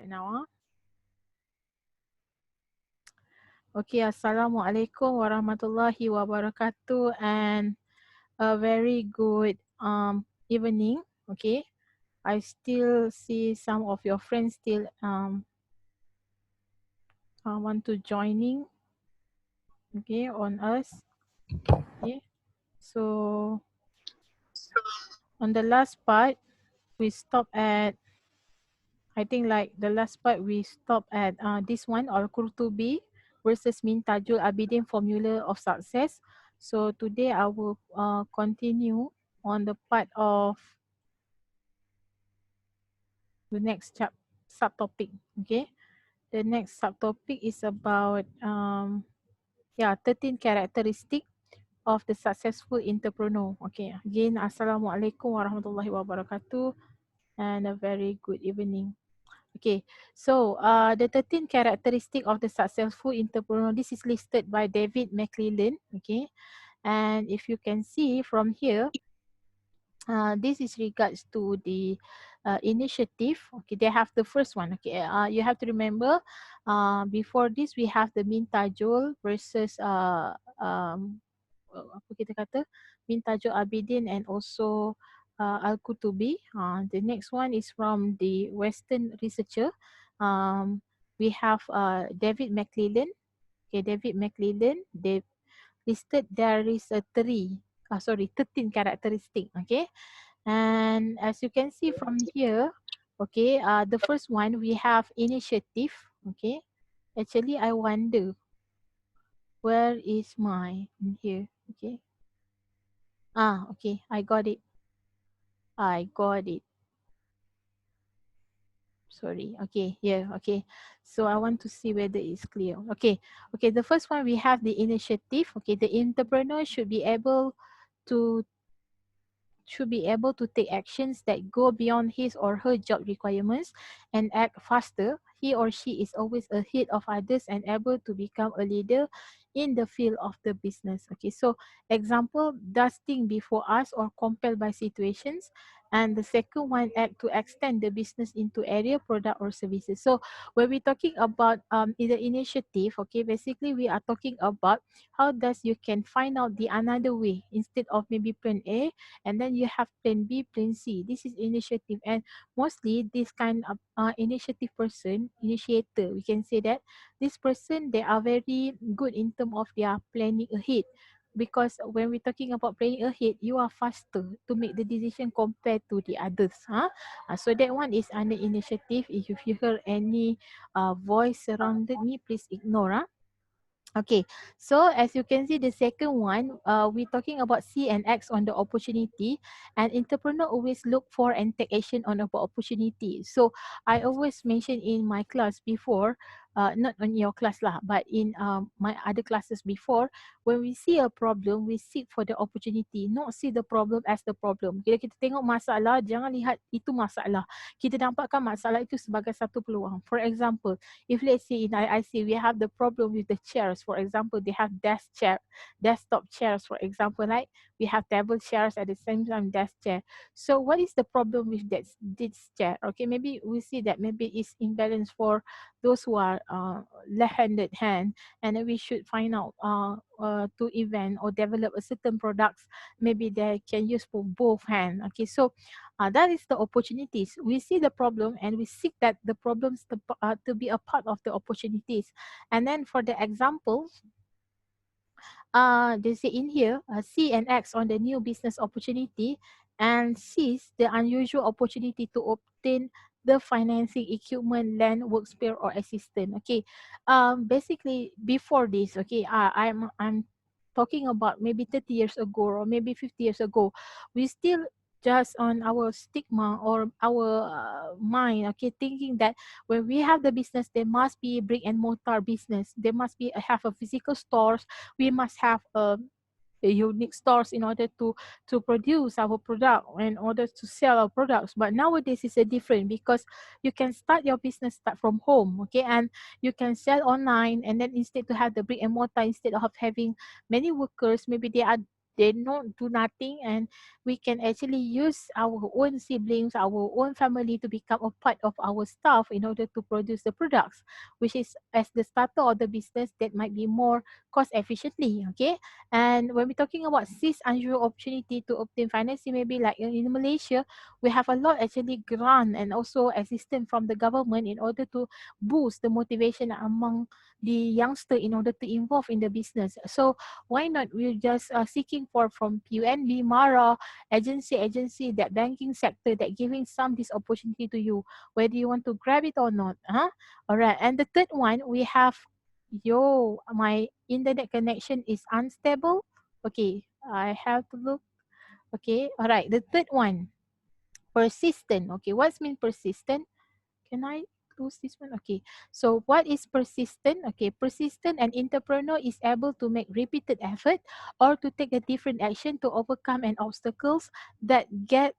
now. Okay, Assalamualaikum warahmatullahi wabarakatuh and a very good evening. Okay, I still see some of your friends still want to joining okay on us. Okay, so on the last part we stop at I think like the last part we stop at this one Al-Qurtubi versus Min Tajul Abidin Formula of Success. So today I will continue on the part of the next subtopic. Okay, the next subtopic is about 13 characteristic of the successful entrepreneur. Okay, again Assalamualaikum warahmatullahi wabarakatuh and a very good evening. Okay, so the 13 characteristic of the successful entrepreneur, this is listed by David McClellan. Okay, and if you can see from here, this is regards to the initiative. Okay, they have the first one. Okay, you have to remember, before this we have the Mintajul versus apa kita kata Mintajul Abidin and also Al-Qutubi. The next one is from the Western researcher. We have David McClellan. Okay, David McClellan. They listed there is a 13 characteristic. Okay, and as you can see from here, okay, the first one we have initiative. Okay, actually I wonder where is my in here. Okay, okay, I got it. Sorry. Okay, here. Okay, so I want to see whether it's clear. Okay, the first one we have the initiative. Okay, the entrepreneur to should be able to take actions that go beyond his or her job requirements and act faster. He or she is always ahead of others and able to become a leader in the field of the business. Okay, so example, does things before us or compelled by situations. And the second one, act to extend the business into area, product or services. So when we're talking about the initiative, okay, basically we are talking about how does you can find out the another way instead of maybe plan A, and then you have plan B, plan C. This is initiative, and mostly this kind of initiator, we can say that this person, they are very good in terms of their planning ahead, because when we're talking about planning ahead, you are faster to make the decision compared to the others. So that one is under initiative. If you hear any voice surrounded me, please ignore. Okay, so as you can see, the second one, we're talking about C and X on the opportunity, and entrepreneur always look for and take action on about opportunity. So I always mention in my class before, not on your class lah, but in my other classes before, when we see a problem, we seek for the opportunity, not see the problem as the problem. Bila kita tengok masalah, jangan lihat itu masalah. Kita nampakkan masalah itu sebagai satu peluang. For example, if let's say in IIC we have the problem with the chairs, for example, they have desktop chairs, for example, right? We have table chairs at the same time desk chair. So what is the problem with this chair? Okay, maybe we see that maybe it's imbalance for those who are left-handed hand, and then we should find out to invent or develop a certain products maybe they can use for both hand. Okay, so that is the opportunities. We see the problem and we seek that the problems to be a part of the opportunities. And then for the example, they say in here, C and X on the new business opportunity and seize the unusual opportunity to obtain the financing, equipment, land, workspace or assistant. Okay, basically before this, okay, I'm talking about maybe 30 years ago or maybe 50 years ago, we still just on our stigma or our mind, okay, thinking that when we have the business, there must be brick and mortar business. There must be have a physical stores. We must have a unique stores in order to produce our product, in order to sell our products. But nowadays it's a different, because you can start your business start from home, okay, and you can sell online, and then instead to have the brick and mortar, instead of having many workers, maybe they don't do nothing, and we can actually use our own siblings, our own family to become a part of our staff in order to produce the products, which is as the starter of the business that might be more cost efficiently. Okay. And when we're talking about seize unusual opportunity to obtain financing, maybe like in Malaysia, we have a lot actually grant and also assistance from the government in order to boost the motivation among the youngster in order to involve in the business. So why not we just seeking for from PUNB, Mara, agency that banking sector that giving some this opportunity to you, whether you want to grab it or not. Huh? All right. And the third one we have, my internet connection is unstable. Okay, I have to look. Okay, all right. The third one, persistent. Okay, what's mean persistent? Can I close this one? Okay. So what is persistent? Okay, persistent and entrepreneur is able to make repeated effort or to take a different action to overcome an obstacles that get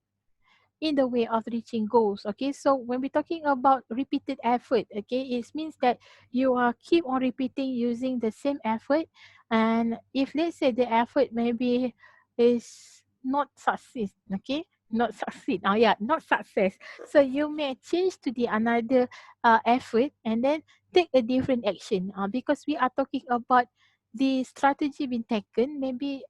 in the way of reaching goals. Okay, so when we're talking about repeated effort, okay, it means that you are keep on repeating using the same effort. And if let's say the effort maybe is not success, okay, not succeed, yeah, not success, so you may change to the another effort and then take a different action, because we are talking about the strategy being taken. Maybe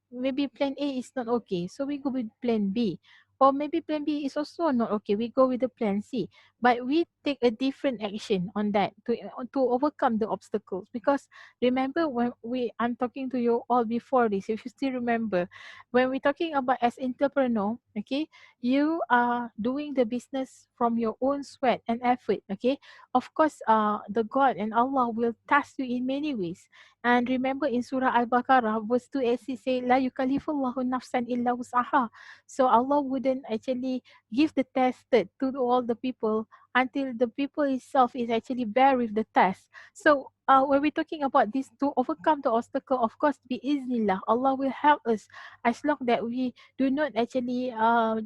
plan A is not okay, so we go with plan B, or maybe plan B is also not okay, we go with the plan C. But we take a different action on that to overcome the obstacles. Because remember, when I'm talking to you all before this, if you still remember, when we're talking about as entrepreneur, okay, you are doing the business from your own sweat and effort. Okay, of course, the God and Allah will task you in many ways. And remember in Surah Al-Baqarah, verse 2 actually say, La yukallifullahu nafsan illa wus'aha. So Allah wouldn't actually give the tested to all the people until the people itself is actually bear with the test. So when we're talking about this to overcome the obstacle, of course, biiznillah, Allah will help us as long that we do not actually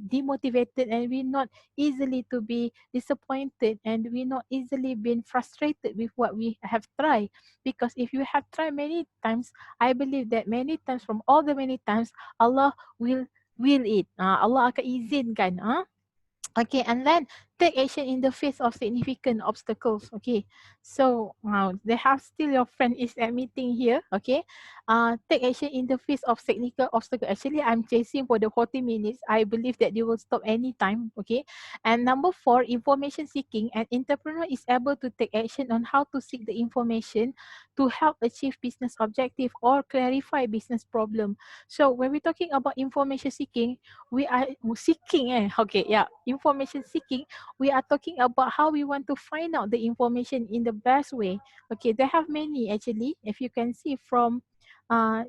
demotivated, and we not easily to be disappointed, and we not easily been frustrated with what we have tried. Because if you have tried many times, I believe that many times, from all the many times, Allah will it. Allah akan izinkan. Okay, and then take action in the face of significant obstacles. Okay, so they have still your friend is admitting here. Okay, take action in the face of technical obstacle. Actually, I'm chasing for the 40 minutes. I believe that they will stop anytime. Okay, and number 4, information seeking. An entrepreneur is able to take action on how to seek the information to help achieve business objective or clarify business problem. So when we're talking about information seeking, we are seeking okay, yeah, information seeking, we are talking about how we want to find out the information in the best way. Okay, they have many actually, if you can see from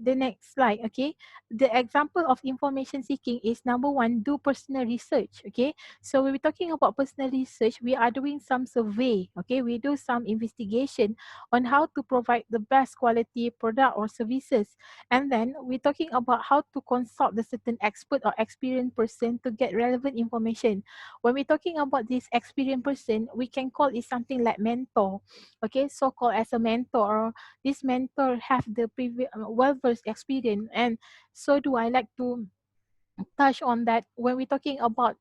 the next slide. Okay, the example of information seeking is number 1, do personal research. Okay, so when we're talking about personal research, we are doing some survey. Okay, we do some investigation on how to provide the best quality product or services. And then we're talking about how to consult the certain expert or experienced person to get relevant information. When we're talking about this experienced person, we can call it something like mentor. Okay, so called as a mentor. This mentor have the previous well-versed experience, and so do I like to touch on that when we're talking about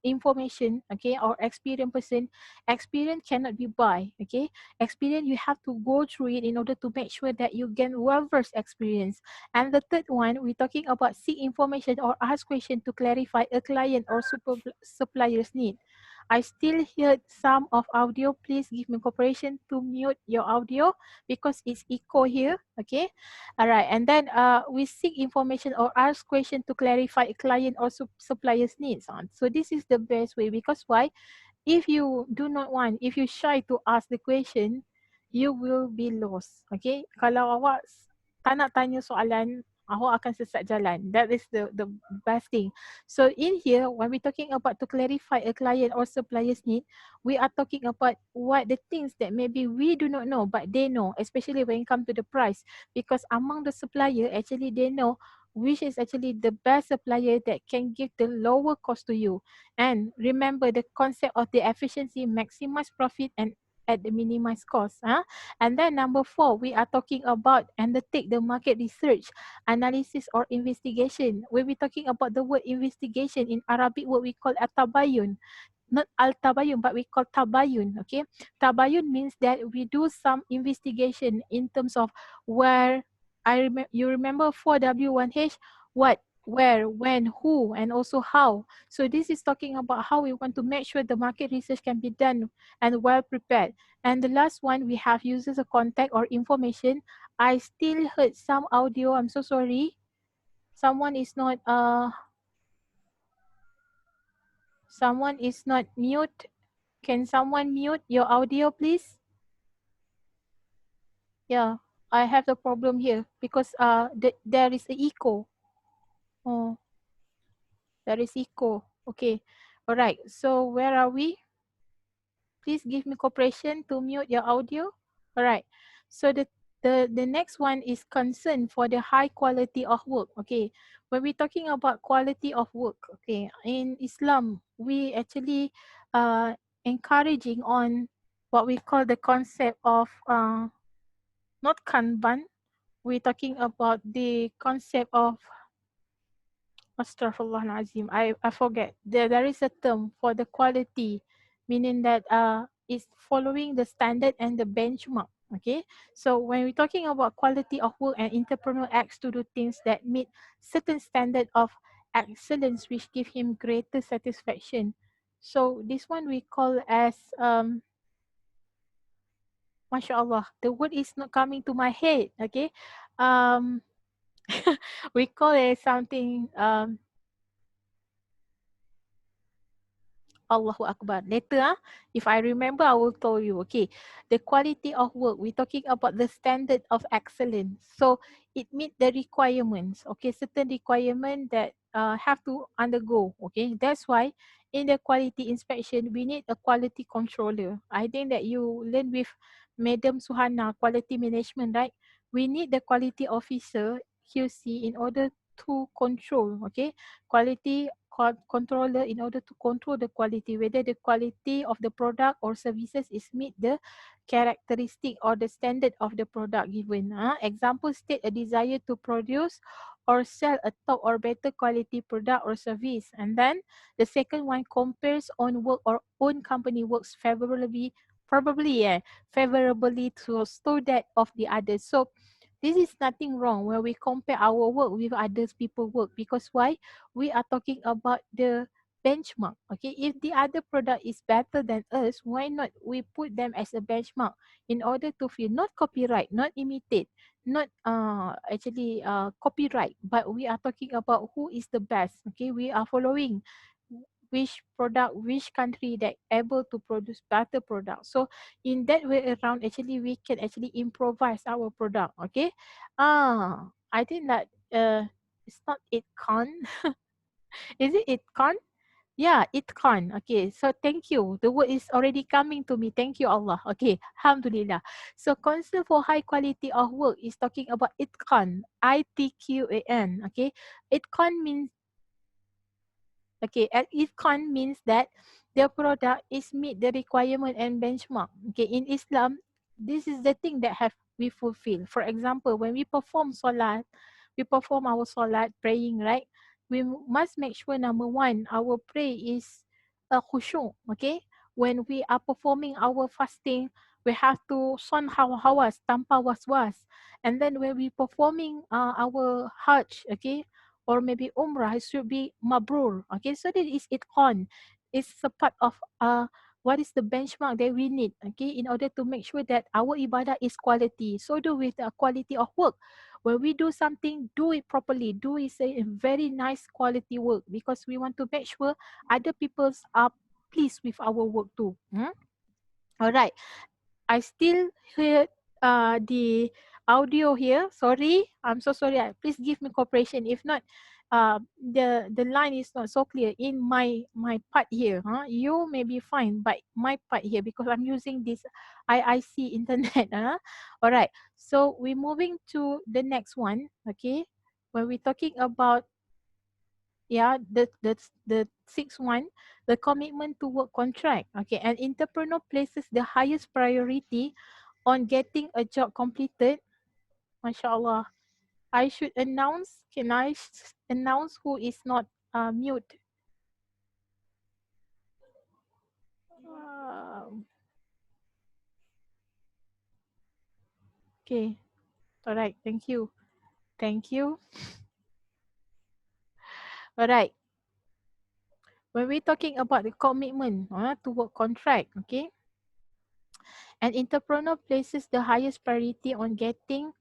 information, okay, or experienced person. Experience cannot be buy. Okay, experience you have to go through it in order to make sure that you gain well-versed experience. And the third one, we're talking about seek information or ask question to clarify a client or supplier's need. I still hear some of audio. Please give me cooperation to mute your audio because it's echo here. Okay. All right. And then we seek information or ask question to clarify a client or supplier's needs. So this is the best way, because why? If you do not want, if you shy to ask the question, you will be lost. Okay. Kalau awak tak nak tanya soalan, awak akan sesat jalan. That is the best thing. So in here, when we're talking about to clarify a client or supplier's need, we are talking about what the things that maybe we do not know, but they know, especially when it comes to the price. Because among the supplier, actually they know which is actually the best supplier that can give the lower cost to you. And remember the concept of the efficiency, maximize profit and at the minimized cost. And then number 4, we are talking about undertake the market research, analysis or investigation. When we're talking about the word investigation, in Arabic word we call atabayun, not al-tabayun, but we call tabayun. Okay, tabayun means that we do some investigation in terms of where. You remember 4W1H, what, where, when, who, and also how. So this is talking about how we want to make sure the market research can be done and well prepared. And the last one, we have users of contact or information. I still heard some audio. I'm so sorry. Someone is not mute. Can someone mute your audio, please? Yeah, I have the problem here because there is a echo. Oh, there is echo. Okay. All right. So where are we? Please give me cooperation to mute your audio. All right. So the next one is concern for the high quality of work. Okay. When we're talking about quality of work, okay, in Islam, we actually encouraging on what we call the concept of not Kanban. We're talking about the concept of Astaghfirullahalazim. I forget. There is a term for the quality, meaning that it's following the standard and the benchmark. Okay. So when we're talking about quality of work, and entrepreneur acts to do things that meet certain standard of excellence which give him greater satisfaction. So this one we call as MashaAllah. The word is not coming to my head. Okay. Um we call it something Allahu Akbar. Later, if I remember, I will tell you. Okay, the quality of work. We're talking about the standard of excellence. So it meet the requirements. Okay, certain requirement that have to undergo. Okay, that's why in the quality inspection, we need a quality controller. I think that you learn with Madam Suhana, quality management, right? We need the quality officer, QC, in order to control. Okay, quality controller in order to control the quality, whether the quality of the product or services is meet the characteristic or the standard of the product given. Example state a desire to produce or sell a top or better quality product or service. And then the second one compares own work or own company works favorably to that of the others. So this is nothing wrong when we compare our work with others people work, because why? We are talking about the benchmark. Okay, if the other product is better than us, why not we put them as a benchmark in order to feel not copyright, not imitate, not actually copyright, but we are talking about who is the best. Okay, we are following which product, which country that able to produce better product. So in that way around, actually we can actually improvise our product. Okay, I think that it's not it con. Is it con? Yeah, it can. Okay, so thank you. The word is already coming to me. Thank you, Allah. Okay, Alhamdulillah. So concern for high quality of work is talking about itqan, ITQAN. Okay, itqan means, okay, and itqan means that the product is meet the requirement and benchmark. Okay, in Islam, this is the thing that have we fulfill. For example, when we perform salat, we perform our salat praying, right? We must make sure number one, our pray is khusyuk. Okay, when we are performing our fasting, we have to son hawas tanpa was-was. And then when we performing our hajj, okay, or maybe umrah, it should be mabrur. Okay, so that is itqan. It's a part of what is the benchmark that we need, okay, in order to make sure that our ibadah is quality. So do with the quality of work. When we do something, do it properly. Do it say a very nice quality work, because we want to make sure other people's are pleased with our work too. All right. I still hear the audio here. Sorry, I'm so sorry. Please give me cooperation. If not, the line is not so clear in my part here. You may be fine, but my part here, because I'm using this IIC internet. All right. So we're moving to the next one. Okay, when we're talking about Yeah, the sixth one, the commitment to work contract. Okay, an entrepreneur places the highest priority on getting a job completed. MashaAllah. I should announce. Can I announce who is not mute? Um, okay. All right. Thank you. Thank you. All right. When we're talking about the commitment to work contract, okay, an entrepreneur places the highest priority on getting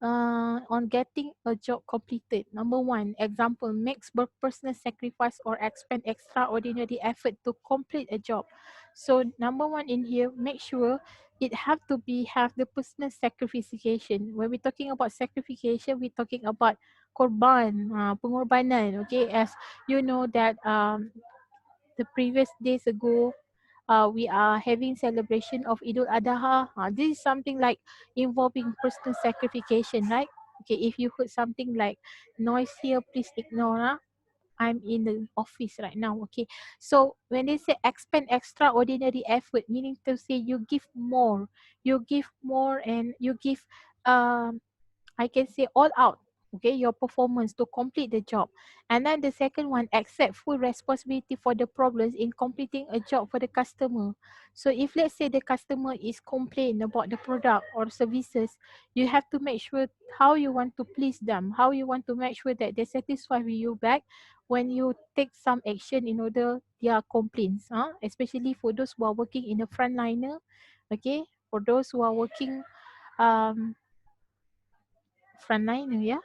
a job completed. Number one, example, makes personal sacrifice or expend extraordinary effort to complete a job. So number one in here, make sure it have the personal sacrification. When we're talking about sacrification, we're talking about pengorbanan. Okay, as you know that the previous days ago, we are having celebration of Idul Adha. This is something like involving personal sacrification, right? Okay, if you heard something like noise here, please ignore. I'm in the office right now. Okay, so when they say expend extraordinary effort, meaning to say you give more, and you give um I can say all out, okay, your performance to complete the job. And then the second one, accept full responsibility for the problems in completing a job for the customer. So if let's say the customer is complain about the product or services, you have to make sure how you want to please them, how you want to make sure that they satisfy with you back when you take some action in order their complaints, especially for those who are working in the frontliner, okay, for those who are working um frontline, yeah.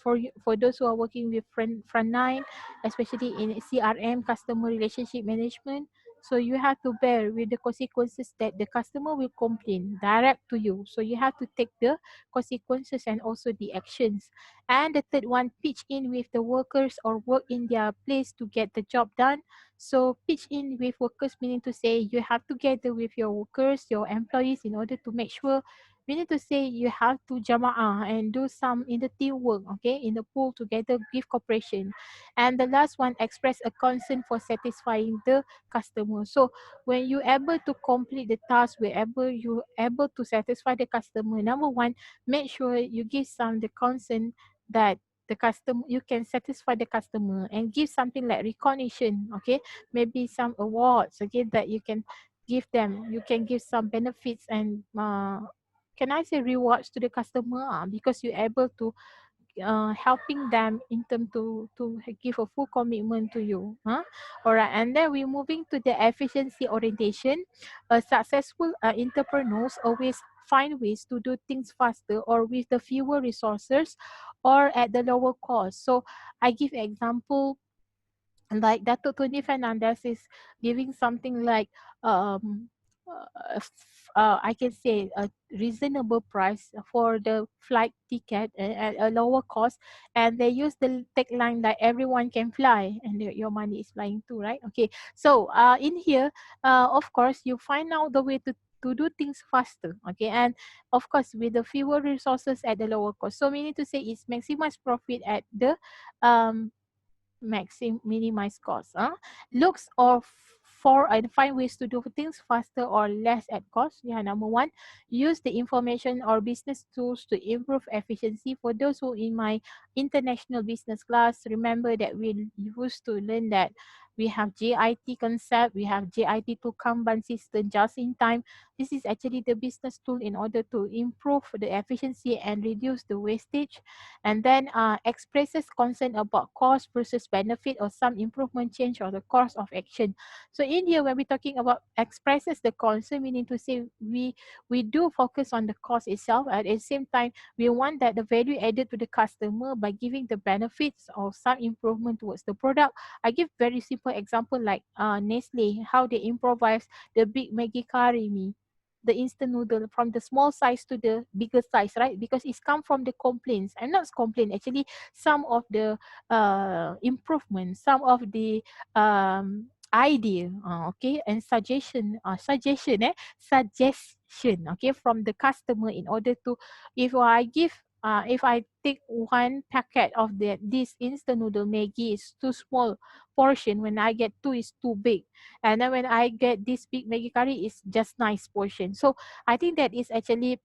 For those who are working with frontline, especially in CRM, customer relationship management, so you have to bear with the consequences that the customer will complain direct to you. So you have to take the consequences and also the actions. And the third one, pitch in with the workers or work in their place to get the job done. So pitch in with workers, meaning to say you have together with your workers, your employees, in order to make sure, meaning to say you have to jama'ah and do some in the teamwork, okay, in the pool together, give cooperation. And the last one, express a concern for satisfying the customer. So when you able to complete the task, wherever you able to satisfy the customer, number one, make sure you give some the concern that the customer, you can satisfy the customer, and give something like recognition, okay, maybe some awards, okay, that you can give them. You can give some benefits and can I say rewards to the customer, because you're able to helping them in term to give a full commitment to you. All right, and then we're moving to the efficiency orientation. A successful entrepreneurs always find ways to do things faster or with the fewer resources or at the lower cost. So I give example like Dato Tony Fernandez is giving something like um I can say a reasonable price for the flight ticket at a lower cost, and they use the tagline like everyone can fly and your money is flying too, right? Okay, so in here, of course, you find out the way to do things faster, okay, and of course with the fewer resources at the lower cost. So meaning to say it's maximize profit at the um minimize costs. Looks of for and find ways to do things faster or less at cost. Yeah, number one, use the information or business tools to improve efficiency. For those who in my international business class, remember that we used to learn that we have JIT concept, we have JIT to Kanban system just in time. This is actually the business tool in order to improve the efficiency and reduce the wastage. And then expresses concern about cost versus benefit or some improvement change or the course of action. So in here, when we're talking about expresses the concern, meaning to say we do focus on the cost itself. At the same time, we want that the value added to the customer by giving the benefits or some improvement towards the product. I give very simple example like Nestle, how they improvise the big Maggi curry mee, the instant noodle from the small size to the bigger size, right? Because it's come from the complaints. I'm not complaint, actually some of the improvements, some of the idea, okay, and suggestion, okay, from the customer in order to, if I give if I take one packet of this instant noodle Maggi is too small portion. When I get two, is too big, and then when I get this big Maggi curry, is just nice portion. So I think that is actually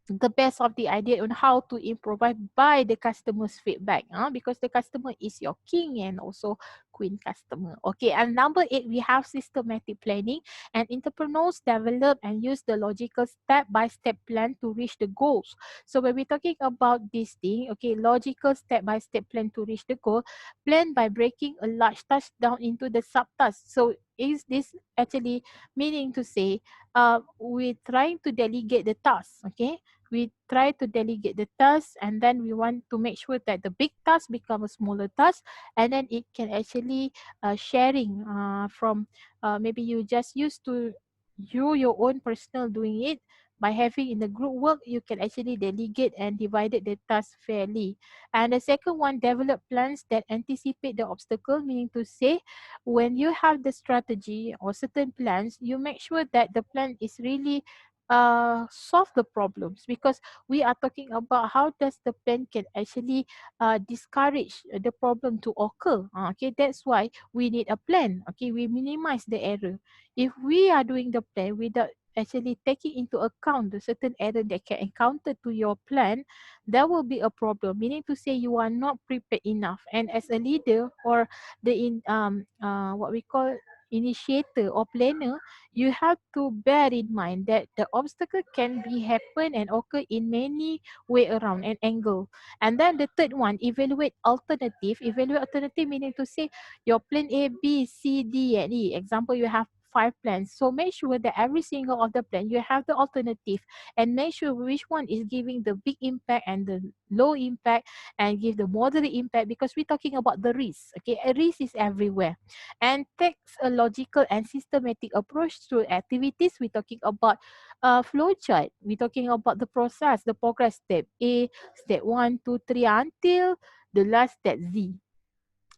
the best of the idea on how to improvise by the customer's feedback, because the customer is your king and also queen customer. Okay, and number 8, we have systematic planning, and entrepreneurs develop and use the logical step-by-step plan to reach the goals. So when we're talking about this thing, okay, logical step-by-step plan to reach the goal, plan by breaking a large task down into the subtasks. So is this actually meaning to say we're trying to delegate the task, okay? We try to delegate the task, and then we want to make sure that the big task become a smaller task, and then it can actually sharing from maybe you just used to your own personal doing it. By having in the group work, you can actually delegate and divided the task fairly. And the second one, develop plans that anticipate the obstacle, meaning to say when you have the strategy or certain plans, you make sure that the plan is really solve the problems, because we are talking about how does the plan can actually discourage the problem to occur. Okay, that's why we need a plan. Okay, we minimize the error. If we are doing the plan without actually taking into account the certain error that can encounter to your plan, there will be a problem, meaning to say you are not prepared enough. And as a leader or the what we call initiator or planner, you have to bear in mind that the obstacle can be happen and occur in many way around and angle. And then the third one, evaluate alternative. Evaluate alternative meaning to say your plan A, B, C, D, and E. Example, you have 5 plans. So make sure that every single of the plan you have the alternative, and make sure which one is giving the big impact and the low impact and give the moderate impact, because we're talking about the risk. Okay, a risk is everywhere, and takes a logical and systematic approach to activities. We're talking about flow chart. We're talking about the process, the progress step A, step 1, 2, 3 until the last step Z.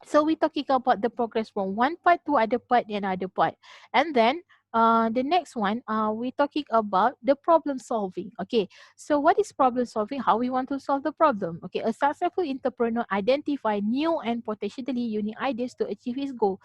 So we're talking about the progress from one part to other part and other part. And then the next one, we're talking about the problem solving. Okay, so what is problem solving? How we want to solve the problem? Okay, a successful entrepreneur identify new and potentially unique ideas to achieve his goal.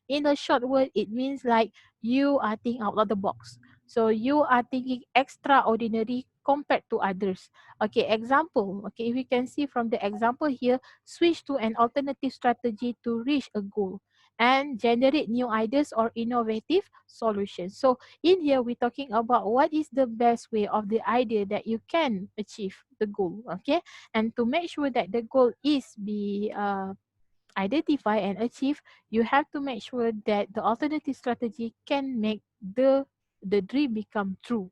In a short word, it means like you are thinking out of the box. So you are thinking extraordinary compared to others. Okay, example. Okay, if you can see from the example here, switch to an alternative strategy to reach a goal and generate new ideas or innovative solutions. So in here, we're talking about what is the best way of the idea that you can achieve the goal. Okay, and to make sure that the goal is be identify and achieve, you have to make sure that the alternative strategy can make the dream become true.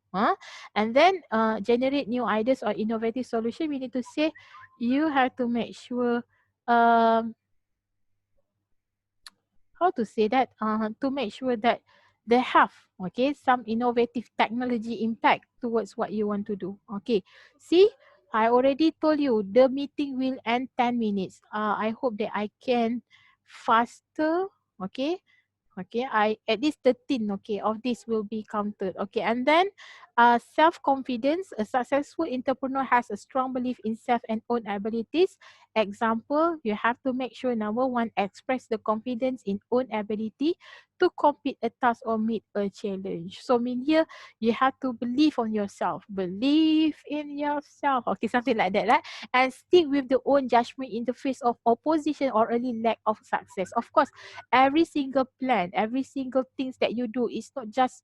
And then generate new ideas or innovative solution. We need to say you have to make sure um, how to say that to make sure that they have some innovative technology impact towards what you want to do. Okay, see, I already told you the meeting will end 10 minutes. I hope that I can faster. Okay, okay, I at least 13, okay, of this will be counted. Okay, and then self-confidence. A successful entrepreneur has a strong belief in self and own abilities. Example, you have to make sure number one, express the confidence in own ability to complete a task or meet a challenge. So mean here, you have to believe on yourself. Believe in yourself. Okay, something like that, right? And stick with the own judgment in the face of opposition or early lack of success. Of course, every single plan, every single things that you do is not just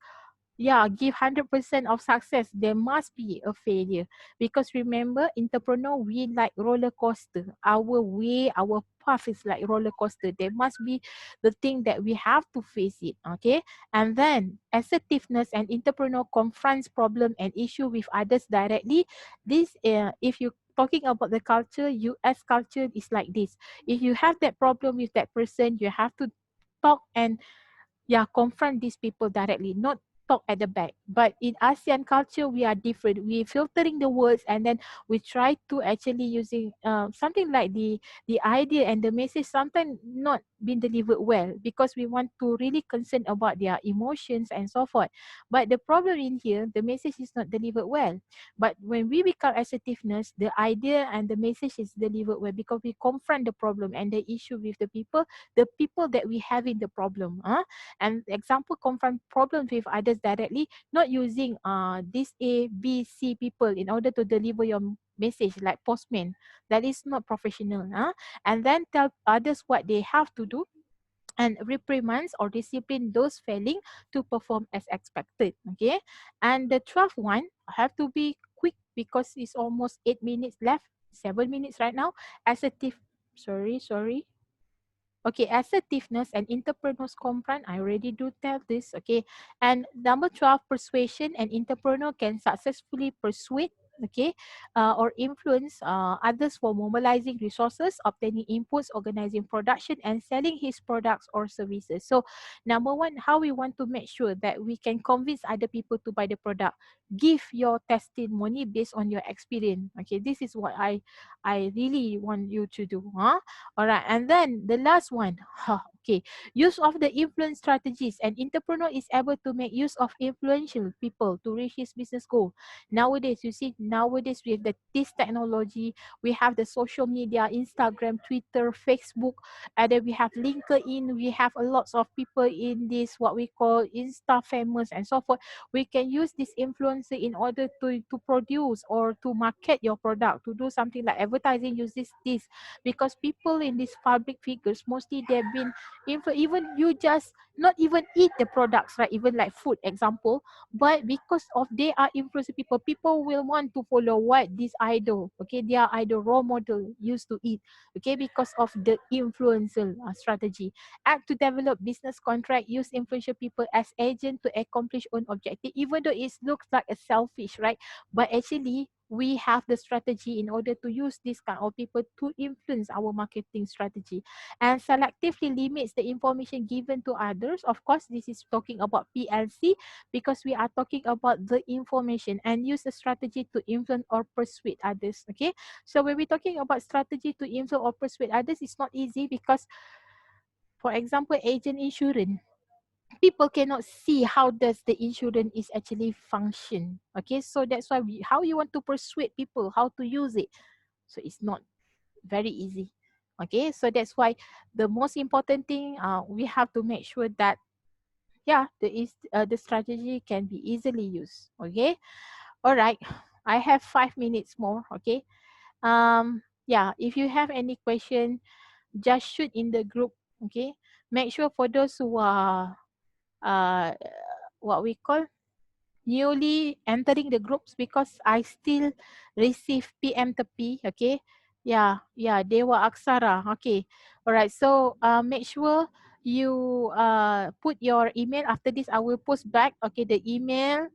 give 100% of success. There must be a failure, because remember, entrepreneur, we like roller coaster. Our way, our path is like roller coaster. There must be the thing that we have to face it. Okay, and then assertiveness and entrepreneur confronts problem and issue with others directly. This if you talking about the culture, US culture is like this. If you have that problem with that person, you have to talk and confront these people directly, not talk at the back. But in ASEAN culture, we are different. We filtering the words, and then we try to actually using something like the idea and the message sometimes not been delivered well, because we want to really concern about their emotions and so forth. But the problem in here, the message is not delivered well. But when we become assertiveness, the idea and the message is delivered well, because we confront the problem and the issue with the people that we have in the problem. And example, confront problems with others directly, not using this A, B, C people in order to deliver your message like postman. That is not professional. And then tell others what they have to do, and reprimands or discipline those failing to perform as expected. Okay. And the 12th one, I have to be quick because it's almost 8 minutes left, 7 minutes right now. Assertive, sorry. Okay, assertiveness and entrepreneurs confront. I already do tell this. Okay, and number 12, persuasion and entrepreneur can successfully persuade. Okay, or influence others for mobilizing resources, obtaining inputs, organizing production, and selling his products or services. So, number one, how we want to make sure that we can convince other people to buy the product. Give your testimony based on your experience. Okay, this is what I really want you to do. All right, and then the last one, okay, use of the influence strategies. An entrepreneur is able to make use of influential people to reach his business goal. Nowadays, you see, nowadays with this technology, we have the social media, Instagram, Twitter, Facebook, and then we have LinkedIn. We have a lots of people in this what we call Insta famous and so forth. We can use this influencer in order to produce or to market your product, to do something like advertising. Use this because people in these public figures, mostly they've been even you just not even eat the products, right? Even like food example, but because of they are influencing people, people will want to follow what this idol, okay, their idol role model used to eat, okay, because of the influencer strategy. Act to develop business contract, use influential people as agent to accomplish own objective, even though it looks like a selfish, right? But actually we have the strategy in order to use this kind of people to influence our marketing strategy, and selectively limits the information given to others. Of course, this is talking about PLC because we are talking about the information, and use a strategy to influence or persuade others. Okay, so when we're talking about strategy to influence or persuade others, it's not easy because, for example, agent insurance, people cannot see how does the insurance is actually function. Okay, so that's why how you want to persuade people how to use it, so it's not very easy. Okay, so that's why the most important thing, we have to make sure that the strategy can be easily used. Okay, all right, I have 5 minutes more. Okay, if you have any question, just shoot in the group. Okay, make sure for those who are uh what we call newly entering the groups, because I still receive PM tepi. Okay. Dewa Aksara. Okay. All right. So make sure you put your email. After this, I will post back. Okay, the email,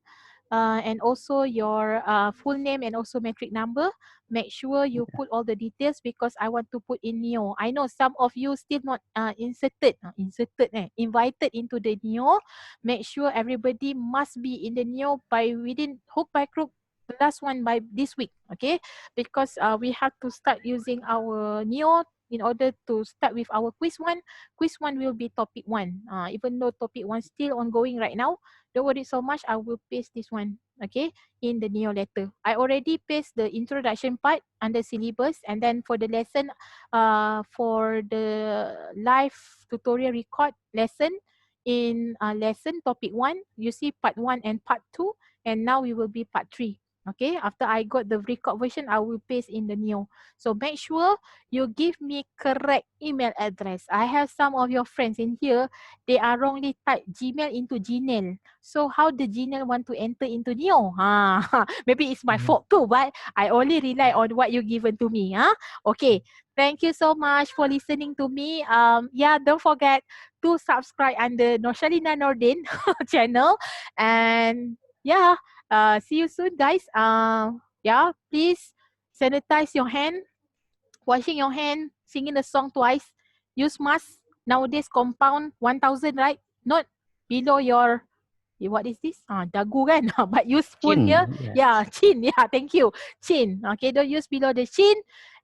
and also your full name and also metric number. Make sure you put all the details because I want to put in Neo. I know some of you still not invited into the Neo. Make sure everybody must be in the Neo by within hook by crook. The last one by this week, okay? Because we have to start using our Neo in order to start with our quiz one. Quiz one will be topic one. Even though topic one still ongoing right now, don't worry so much. I will paste this one, okay, in the Neo letter. I already paste the introduction part under syllabus, and then for the lesson, for the live tutorial record lesson in lesson topic 1, you see part 1 and part 2, and now we will be part 3. Okay, after I got the record version, I will paste in the Neo. So make sure you give me correct email address. I have some of your friends in here, they are wrongly typed Gmail into Gmail. So how the Gmail want to enter into Neo? Maybe it's my fault too, but I only rely on what you given to me. Okay. Thank you so much for listening to me. Don't forget to subscribe under Noorsyalina Nordin channel. And see you soon, guys. Please sanitize your hand, washing your hand, singing the song twice, use mask. Nowadays, compound 1,000, right? Not below your, what is this? Dagu kan? But use full Chin, here. yes. Yeah, chin. Yeah, thank you. Chin. Okay, don't use below the chin.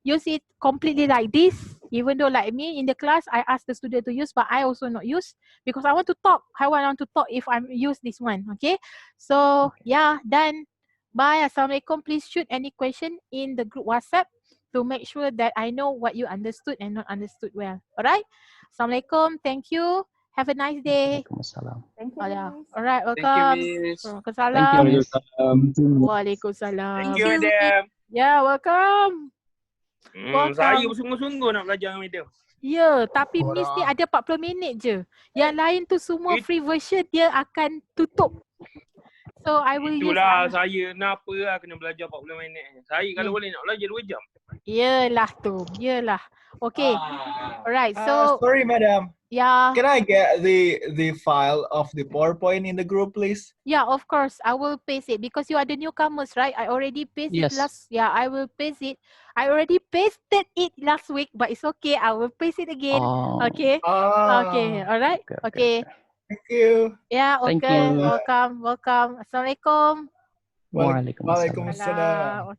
Use it completely like this. Even though like me in the class, I ask the student to use, but I also not use because I want to talk. I want to talk if I'm use this one. Okay. So yeah, done. Bye. Assalamualaikum. Please shoot any question in the group WhatsApp to make sure that I know what you understood and not understood well. Alright. Assalamualaikum. Thank you. Have a nice day. Waalaikumsalam. Thank you, Oh, yeah. Miss. Alright. Thank you, Welcome. Miss. Thank you, Waalaikumsalam. Miss. Waalaikumsalam. Thank you, Madam. Yeah, welcome. Saya bersungguh-sungguh nak belajar dengan Madam. Ya, tapi Miss ni ada 40 minit je. Yang lain tu semua free version dia akan tutup. So I will Itulah use saya kenapa lah kena belajar 40 minit. Saya kalau boleh nak belajar 2 jam. Yelah tu. Yelah. Okay. Alright. So Sorry, Madam. yeah. Can I get the file of the PowerPoint in the group, please? Yeah, of course. I will paste it because you are the newcomers, right? I already pasted Yes. last. Yeah, I will paste it. I already pasted it last week, but it's okay. I will paste it again. Oh, Okay. Okay. Alright. Okay. Thank you. Yeah. Thank Okay. you. Welcome. Welcome. Assalamualaikum. Waalaikumsalam. Waalaikumsalam. Salam.